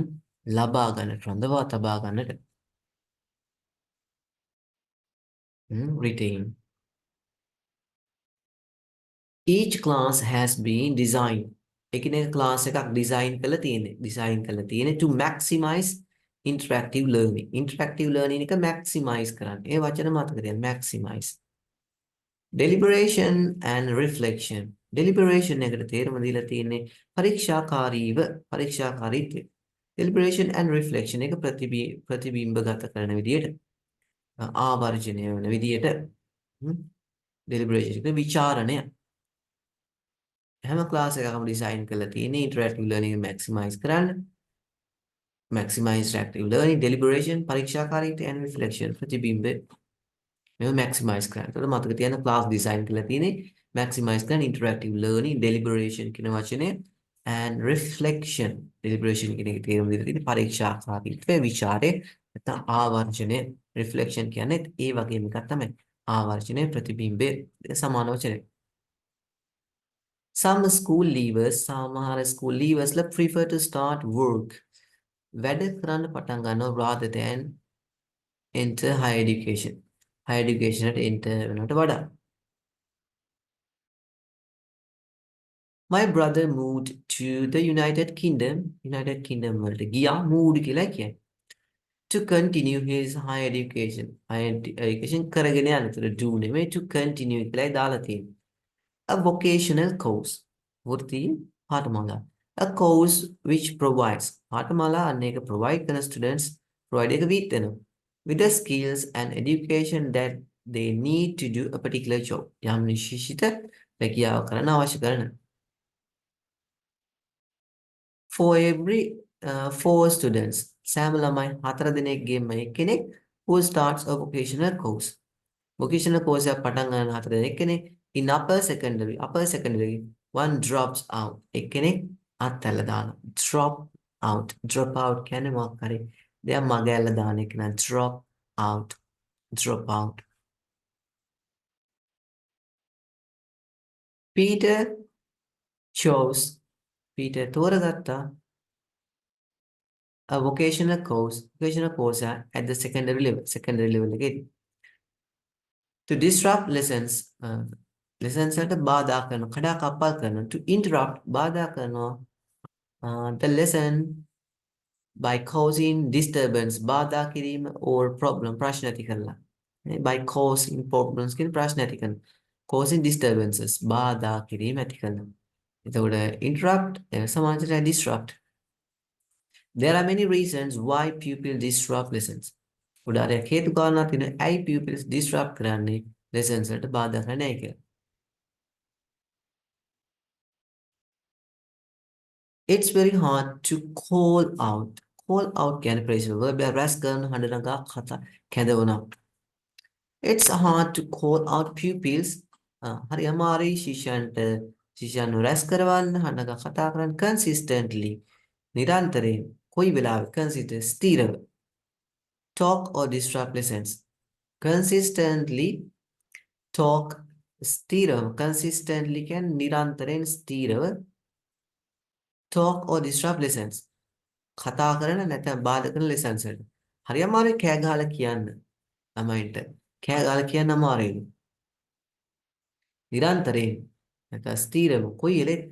ලබා ගන්නට රඳවා තබා ගන්නට retain each class has been designed එකිනෙක class එකක් design කරලා තියෙන්නේ to maximize interactive learning එක maximize කරන්න ඒ වචන මතක තියාගන්න maximize deliberation and reflection deliberation එකට තේරුම දීලා තියෙන්නේ පරීක්ෂාකාරීත්වය deliberation and reflection එක ප්‍රතිබිම්බගත කරන විදියට ආවර්ජනය වෙන විදියට deliberation එක විචාරණය හැම ක්ලාස් එකකම ඩිසයින් කරලා තියෙන්නේ interactive learning maximize කරන්න maximize interactive learning deliberation පරීක්ෂාකාරීත්වය and reflection ප්‍රතිබිම්බ මේව maximize කරන්න. ඒකට මතක තියාගන්න class design කරලා තියෙන්නේ maximize කරන interactive learning deliberation කියන වචනේ and reflection deliberation කියන එකේ තේරුම දීලා තියෙන්නේ පරීක්ෂාකාරීත්වය විචාරය නැත්නම් ආවර්ජනය reflection කියන්නේ ඒ වගේම එකක් තමයි ආවර්ජනය ප්‍රතිබිම්බය දෙක සමාන වචනේ. Some school leavers සමහර school leavers prefer to start work වැඩ කරන්න පටන් ගන්නවා rather than enter higher education. Higher education at enter වෙනවට වඩා. My brother moved to the United Kingdom. United Kingdom වලට ගියා moved කියලා කියන්නේ. To continue his higher education. Higher education කරගෙන යන්න. ඒතර do නෙමෙයි to continue කියලායි දාලා තියෙන්නේ. A vocational course. වෘත්ති පාඨමාලා. A course which provides පාඨමාලා අන්න ඒක provide කරන students provide එක විත් වෙනවා. With the skills and education that they need to do a particular job. යම් නිශ්චිත රැකියාව කරන්න අවශ්‍ය කරන. For every 4 students සෑම ළමයි 4 දෙනෙක්ගෙම එක්කෙනෙක් who starts a vocational course. vocational course එකක් පටන් ගන්න 4 දෙනෙක් කෙනෙක් in upper secondary one drops out. එක්කෙනෙක් අත්හැරලා දානවා. drop out කියන්නේ මොකක් හරි දෙයක් මග ඇල්ල දාන එක නේ drop out. Peter තෝරගත්තා a vocational course at the secondary level එකේදී to disrupt lessons වලට බාධා කරනවා කඩාකප්පල් කරනවා to interrupt බාධා කරනවා the lesson by causing disturbance බාධා කිරීම or problem ප්‍රශ්න ඇති කරලා by causing problems කියන ප්‍රශ්න ඇති කරනවා causing disturbances බාධා කිරීම ඇති කරනවා එතකොට interrupt සමානට disrupt. There are many reasons why pupils disrupt lessons. උදාහරණයක් හේතු කාරණා තියෙනවා ඇයි pupils disrupt කරන්නේ lessons වලට බාධා කරන්නේ නැහැ කියලා. It's very hard to call out. Call out කියන්නේ ප්‍රේෂණ verb එක රැස් කරන හඬ නගා කතා කැඳවනවා. It's hard to call out pupils. හරි අමාරුයි ශිෂ්‍යයන්ව රැස් කරවන්න හඬ නගා කතා කරන්න consistently. නිරන්තරයෙන් කොයි වෙලාවෙ consistent ස්ථිරව talk or disrupt lessons. Consistently talk ස්ථිරව consistently කියන්නේ නිරන්තරයෙන් ස්ථිරව talk or disrupt lessons. කතා කරන නැත්නම් බාධා කරන lessons වලට. හරි අමාරුයි කෑ ගහලා කියන්න. ළමයින්ට කෑ ගහලා කියන්න අමාරුයි. නිරන්තරයෙන් නැත්නම් ස්ථිරව කොයි වෙලෙත්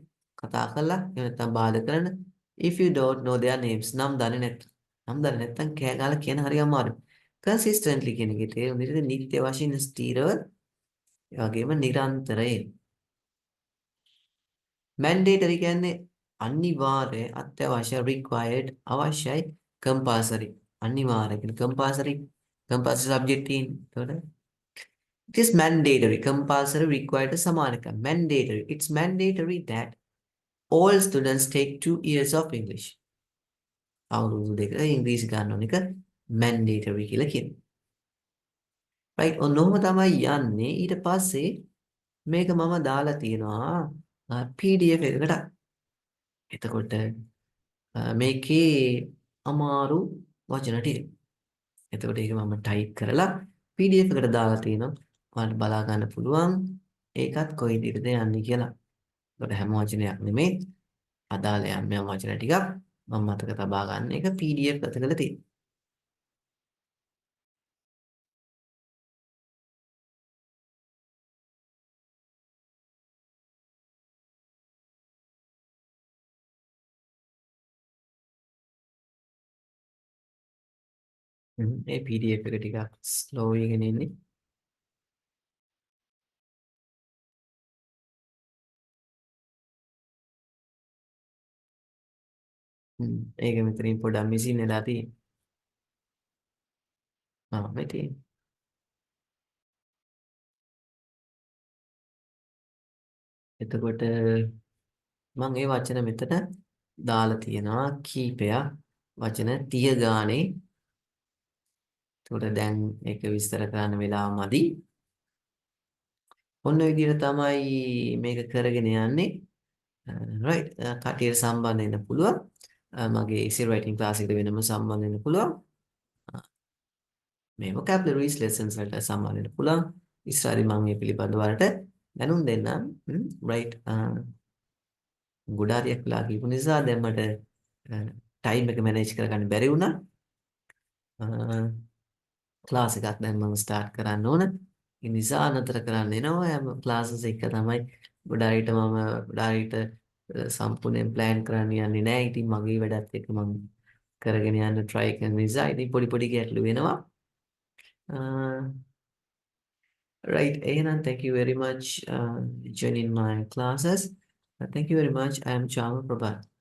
කතා කරලා එහෙම නැත්නම් බාධා කරන if you don't know their names නම් දන්නේ නැත්නම් කෑ ගහලා කියන හරි අමාරුයි. consistently කියන එකේ තේරුම විදිහට නිත්‍ය වශයෙන් ස්ථිරව ඒ වගේම නිරන්තරයෙන්. mandatory කියන්නේ අනිවාර්ය අත්‍යවශ්‍ය required අවශ්‍යයි compulsory අනිවාර්ය කියන compulsory subject තියෙනකොට it is mandatory compulsory required සමාන එක mandatory it's mandatory that all students take 2 years of English අවුරුදු දෙක ඉංග්‍රීසි ගන්න ඕන එක mandatory කියලා කියනවා right ඔන්නෝම තමයි යන්නේ ඊට පස්සේ මේක මම දාලා තියෙනවා PDF එකකට එතකොට මේකේ අමාරු වචන ටික. එතකොට ඒක මම ටයිප් කරලා PDF එකට දාලා තිනවා. ඔයාලට බලා ගන්න පුළුවන් ඒකත් කොයි විදිහටද යන්නේ කියලා. ඒකට හැම වචනයක් නෙමෙයි අදාළ යම් යම් වචන ටිකක් මම මතක තබා ගන්න එක PDF ගත කරලා තියෙනවා. මේ PDF එක ටිකක් ස්ලෝ එකකින් එන්නේ. ඒක මෙතනින් පොඩ්ඩක් මිසින් වෙලා තියෙන්නේ. මේ තියෙන්නේ. එතකොට මම ඒ වචන මෙතන දාලා තියෙනවා කීපයක් වචන 30 ගානේ. එතකොට දැන් ඒක විස්තර කරන්න වෙලාව මදි. ඔන්න ඔය විදිහට තමයි මේක කරගෙන යන්නේ. right කටියට සම්බන්ධ වෙන්න පුළුවන්. මගේ essay writing class එකට වෙනම සම්බන්ධ වෙන්න පුළුවන්. මේ vocabularies lessons වලට සම්බන්ධ වෙන්න පුළුවන්. ඉස්සරහින් මම මේ පිළිබඳව වලට දැනුම් දෙන්නම්. right ගොඩාක් වෙලා කියපු නිසා දැන් මට ටයිම් එක මැනේජ් කරගන්න බැරි වුණා. ක්ලාස් එකක් දැන් මම ස්ටාර්ට් කරන්න ඕන. ඒ නිසා නතර කරන්න එනවා. හැම ක්ලාසස් එක තමයි ගොඩාරිට මම ගොඩාරිට සම්පූර්ණයෙන් ප්ලෑන් කරන්න යන්නේ නැහැ. ඉතින් මගේ වැඩත් එක්ක මම කරගෙන යන්න try කරන නිසා ඉතින් පොඩි පොඩි ගැටලු වෙනවා. Right, එහෙනම් thank you very much joining my classes. Thank you very much. I am Chama Prabhat.